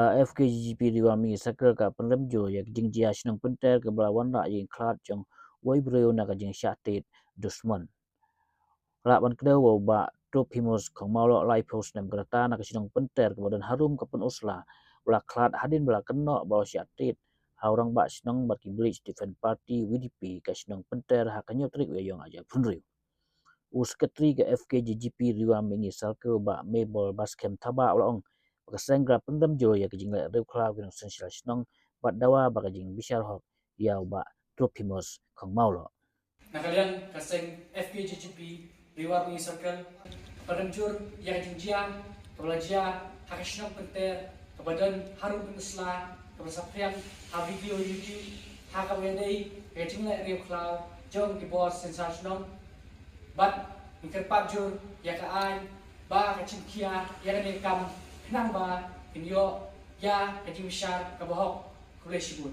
FKGGP diwami sakal ka penlem jo yak jing jia shnang penter ke belawan rak jing klat jong wai breu na ka jing syatit dusman. Laban kedau wa ba Trophimos kong maulo lai pos nem gerata na ka shnang penter ke badan harum ka pen usla. Bela klat hadin bela kenok bawa syatit. Haurang ba shnang bat kiblis Defense Party WDP ka shnang penter ha kanyo trik yong aja punriu. Sekretari ke FKGGP riwa mengi salke ba mebol baskem taba ulong bakasengra pendam jo ya kejing le rew kla ginong sensial snong bat dawa bakajing bishar hok ya ba Trophimos kong maulo nakalian kaseng FKGGP riwa mengi circle padamjur ya kejing jia kabelajia hakashnong penter kebadan harum penusla kebasaprian ha video YouTube ha kawedei kejing le rew kla jong di bos sensasional bat ingkerpat jur ya ka ai ba ka cingkia ya ka nekam kenang ba inyo ya ka jimisar ka bohok kulesibun